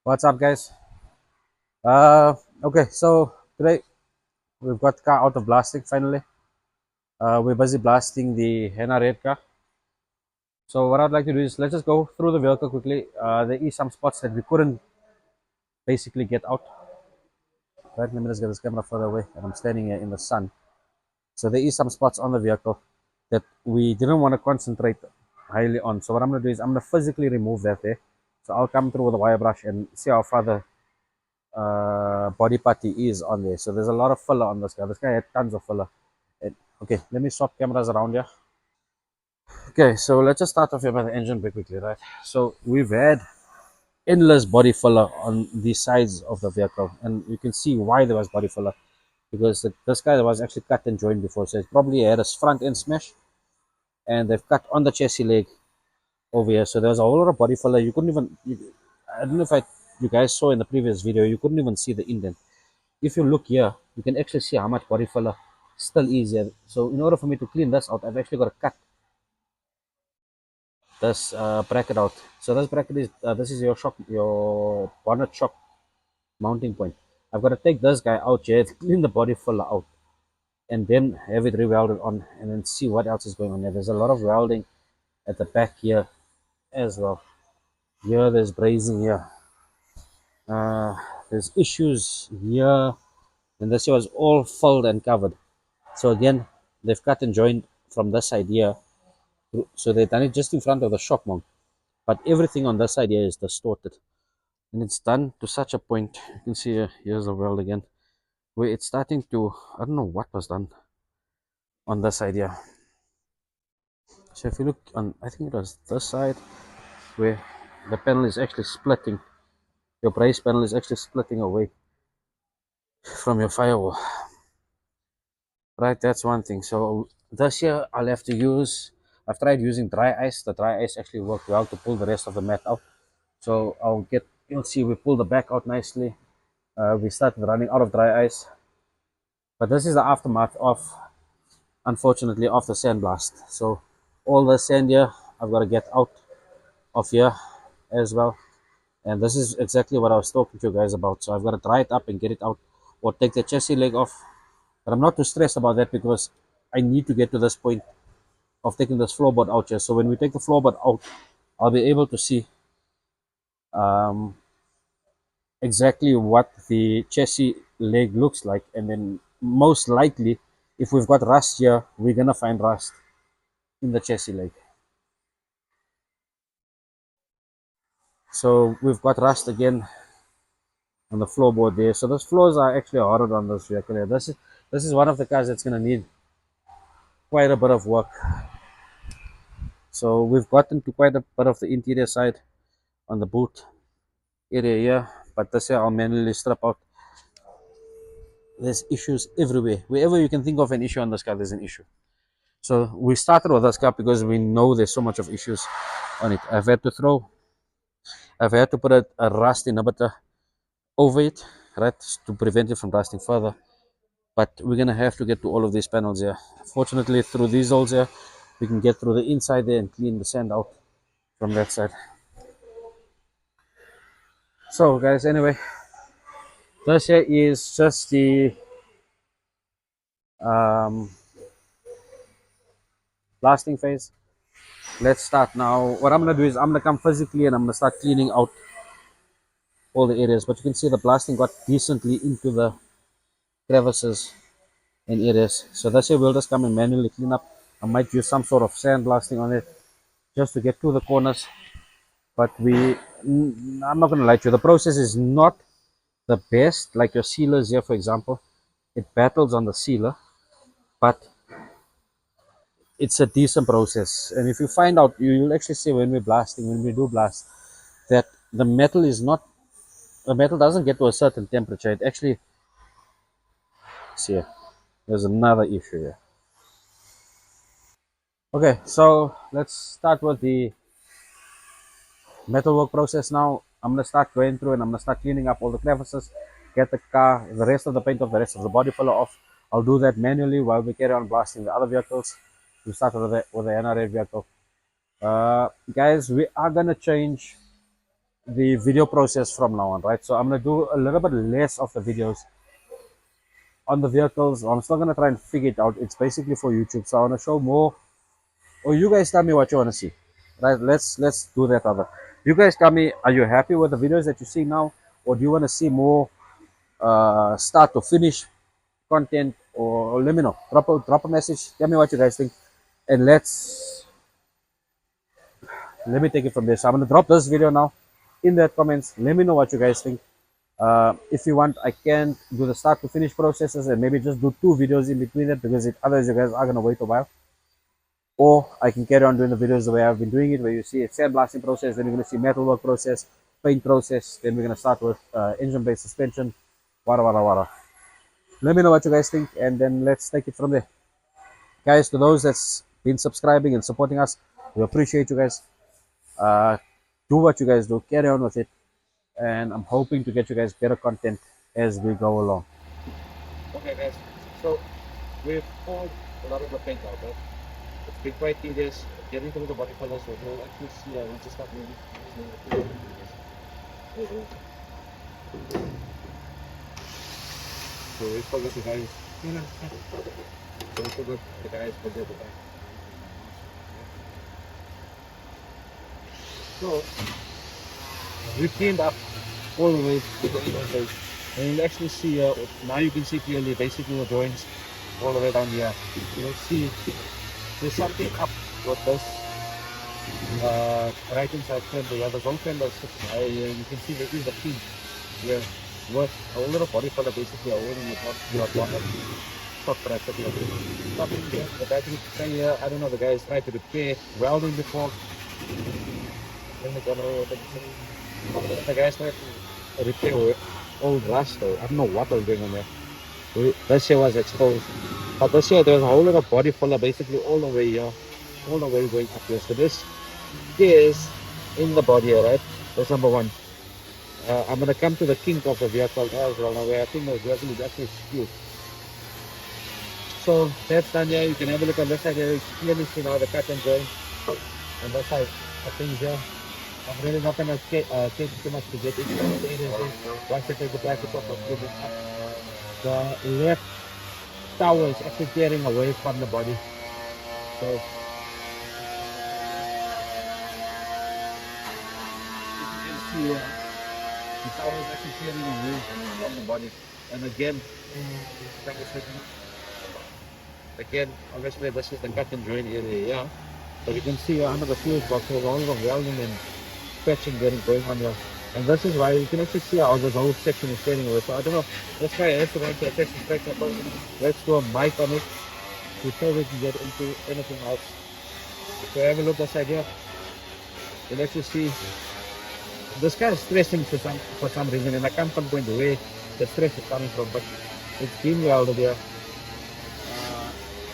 What's up, guys? Okay, so today we've got the car out of blasting finally. We're busy blasting the henna red car. So what I'd like to do is let's just go through the vehicle quickly. There is some spots that we couldn't basically get out. Right, let me just get this camera further away, and I'm standing here in the sun. So there is some spots on the vehicle that we didn't want to concentrate highly on. So what I'm gonna do is I'm gonna physically remove that there. So I'll come through with a wire brush and see how far the body putty is on there. So there's a lot of filler on this guy. This guy had tons of filler. And, okay, let me swap cameras around here. Okay, so let's just start off here by the engine bay quickly, right? So we've had endless body filler on the sides of the vehicle, and you can see why there was body filler because this guy was actually cut and joined before, so it probably had a front end smash, and they've cut on the chassis leg over here. So there was a whole lot of body filler. You couldn't even, I don't know if you guys saw in the previous video, you couldn't even see the indent. If you look here, you can actually see how much body filler still is here. So in order for me to clean this out, I've actually got to cut this bracket out. So this bracket is this is your bonnet shock mounting point. I've got to take this guy out here, clean the body filler out, and then have it re-welded on, and then see what else is going on here. There's a lot of welding at the back here as well. Here there's brazing here. Uh, there's issues here, and this here was all filled and covered. So again, they've cut and joined from this side here. So they've done it just in front of the shock mount. But everything on this side here is distorted. And it's done to such a point. You can see here's the weld again. Where it's starting to, I don't know what was done on this side here. So if you look on, I think it was this side where the panel is actually splitting. Your brace panel is actually splitting away from your firewall. Right, that's one thing. So this year I'll have to use, I've tried using dry ice. The dry ice actually worked well to pull the rest of the mat out. So you'll see we pull the back out nicely. We started running out of dry ice. But this is the aftermath of, unfortunately, of the sandblast. So all the sand here, I've got to get out of here as well. And this is exactly what I was talking to you guys about. So I've got to dry it up and get it out, or take the chassis leg off. But I'm not too stressed about that because I need to get to this point of taking this floorboard out here. So when we take the floorboard out, I'll be able to see um, exactly what the chassis leg looks like. And then most likely, if we've got rust here, we're going to find rust in the chassis leg. So we've got rust again on the floorboard there. So those floors are actually harder on this vehicle here. This is one of the cars that's going to need quite a bit of work. So we've gotten to quite a bit of the interior side on the boot area here, but this here I'll manually strip out. There's issues everywhere. Wherever you can think of an issue on this car, there's an issue. So we started with this car because we know there's so much of issues on it. I've had to put a rust inhibitor over it, right, to prevent it from rusting further. But we're gonna have to get to all of these panels here. Fortunately, through these holes here, we can get through the inside there and clean the sand out from that side. So guys, anyway, this here is just the um, blasting phase. Let's start now. What I'm gonna do is I'm gonna come physically and I'm gonna start cleaning out all the areas. But you can see the blasting got decently into the crevices and areas. So that's here we'll just come and manually clean up. I might use some sort of sand blasting on it just to get to the corners. But I'm not gonna lie to you, the process is not the best. Like your sealers here, for example, it battles on the sealer, but it's a decent process. And if you find out, you'll actually see when we're blasting, when we do blast, that the metal is not, the metal doesn't get to a certain temperature. It actually, see, there's another issue here. Okay, so let's start with the metalwork process now. I'm gonna start going through and I'm gonna start cleaning up all the crevices, get the car, the rest of the paint off, the rest of the body filler off. I'll do that manually while we carry on blasting the other vehicles. We start with the NRA vehicle. Guys, we are gonna change the video process from now on, right? So I'm gonna do a little bit less of the videos on the vehicles. I'm still gonna try and figure it out. It's basically for YouTube, so I wanna show more. Or you guys tell me what you wanna see, right? Let's do that other. You guys tell me, are you happy with the videos that you see now, or do you wanna see more start to finish content? Or let me know. Drop a message. Tell me what you guys think, and let me take it from there. So I'm gonna drop this video now in the comments. Let me know what you guys think. If you want, I can do the start to finish processes and maybe just do 2 videos in between it, because otherwise you guys are gonna wait a while. Or I can carry on doing the videos the way I've been doing it, where you see a sandblasting process, then you're gonna see metalwork process, paint process, then we're gonna start with engine-based suspension, wada wada wada. Let me know what you guys think, and then let's take it from there. Guys, to those that's been subscribing and supporting us, we appreciate you guys. Uh, do what you guys do, carry on with it, and I'm hoping to get you guys better content as we go along. Okay, guys, so we've pulled a lot of the paint out, right? It's been quite tedious getting through the body colors, so you'll actually see we just start moving. So we forgot the guys. So we forgot the guys for the back. So we cleaned up all the way to the interface, and you'll actually see now you can see clearly basically the joints all the way down here. You'll see there's something up with this right inside fender. Yeah, there's one fender. You can see there is a pin here with a little body color basically holding it up to your bottom. Stop bracket here. Something here. The battery tray here. I don't know, the guys tried to repair welding before. Then the camera, the guys tried to repair old rust though. I don't know what was going on there. This here was exposed. But this here, there's a whole lot of body fuller basically all the way here. All the way going up here. So this is in the body here, right? That's number one. I'm gonna come to the kink of the vehicle as well, now where I think the vehicle is actually skewed. So that's done here. You can have a look on this side here. You can clearly see now the cut and join. And this side of things here. I'm really not gonna take too much to get into the areas here. Once I take the bracket off, I'll give it up. The left tower is actually tearing away from the body. So you can see the tower is actually tearing away from the body. And again, obviously this is the cut and join area, yeah. But you can see under the fuse box there's all the welding and patching going on here. And this is why you can actually see how this whole section is tearing away. So I don't know, let's try it. Let's do a mic on it before we can get into anything else. So have a look inside here. You'll actually see this guy is stressing for some reason, and I can't pinpoint the way the stress is coming from, but it's been welded here.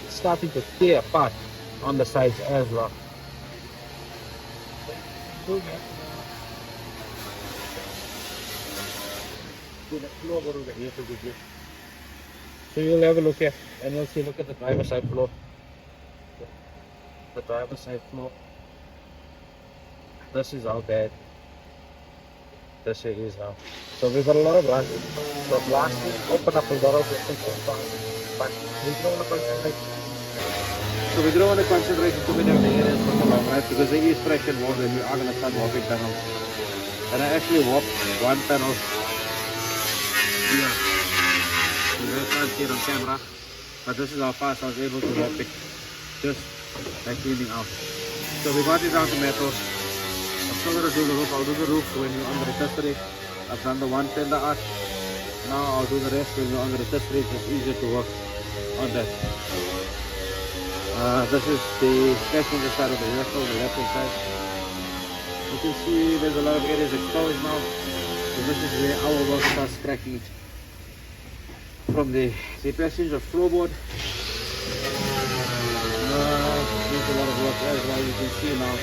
It's starting to tear apart on the sides as well. So you'll have a look here, and you'll see, look at the driver's side floor. The driver's side floor. This is how bad this here is now. So we've got a lot of rust. So blasting open up a lot of things, but we don't want to concentrate. So we don't want to concentrate too many of the areas for the long, right? Because there is pressure involved, and we are going to start warping panels. And I actually warped one panel here. You guys can't see it on camera, but this is how fast I was able to warp it just by cleaning out. So we got it down to metal. I'm still going to do the roof. I'll do the roof when you're on the rotisserie. I've done the one fender arch. Now I'll do the rest when you're on the rotisserie. It's just easier to work on that. This is the passenger side of the vehicle, the left hand side. You can see there's a lot of areas exposed now. So this is where our work starts cracking it. From the passenger floorboard. There's a lot of work as well. You can see now.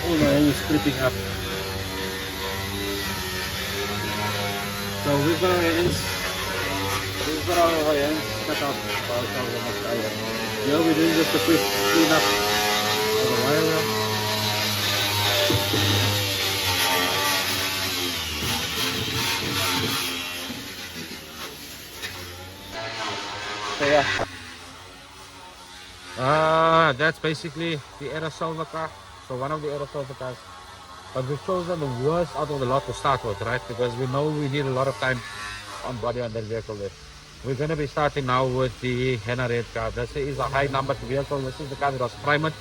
All the holes creeping up. So we've got our ends. We've got our ends cut out. Here we're doing just a quick clean up of the wire. yeah. That's basically the aerosol car. So one of the aerosol cars. But we've chosen the worst out of the lot to start with, right? Because we know we need a lot of time on body on that vehicle there. We're going to be starting now with the henna red car. This is a high numbered vehicle. This is the car that was primed.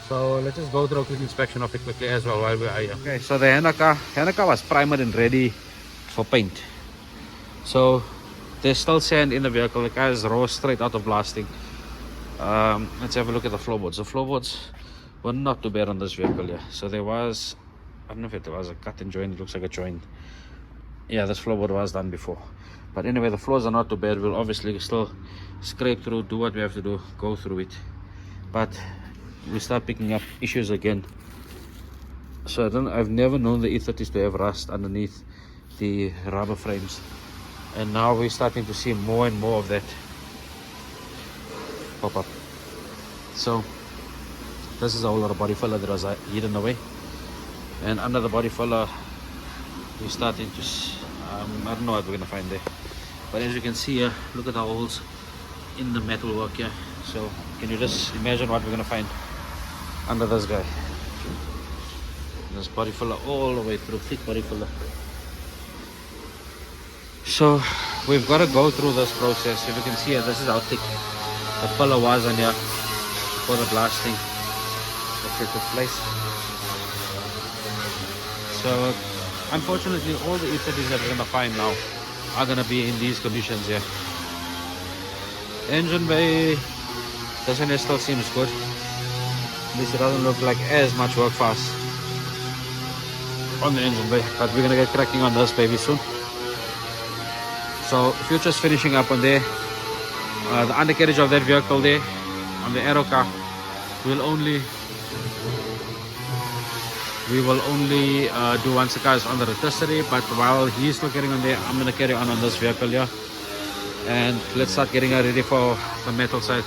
So let's just go through a quick inspection of it quickly as well while we are here. Okay, so the henna car was primed and ready for paint. So there's still sand in the vehicle. The car is raw straight out of blasting. Let's have a look at the floorboards. The floorboards were not too bad on this vehicle, yeah. So there was, I don't know if it was a cut and joint. It looks like a joint. Yeah, this floorboard was done before. But anyway, the floors are not too bad. We'll obviously still scrape through, do what we have to do, go through it. But we start picking up issues again. So I've never known the E30s to have rust underneath the rubber frames. And now we're starting to see more and more of that pop up. So this is a whole lot of body filler that was hidden away, and under the body filler we're starting to I don't know what we're gonna find there, but as you can see here, look at the holes in the metal work here. So can you just imagine what we're gonna find under this guy? This body filler all the way through, thick body filler. So we've got to go through this process. If you can see here, this is how thick the filler was on here for the blasting. Let's take this place. So unfortunately, all the E30s that we're going to find now are going to be in these conditions here. Engine bay, this one still seems good. At least it doesn't look like as much work for us on the engine bay, but we're going to get cracking on this baby soon. So Future's finishing up on there. The undercarriage of that vehicle there on the aero car we will only do once the car is on the rotisserie. But while he's still carrying on there, I'm going to carry on this vehicle here, and let's start getting her ready for the metal side.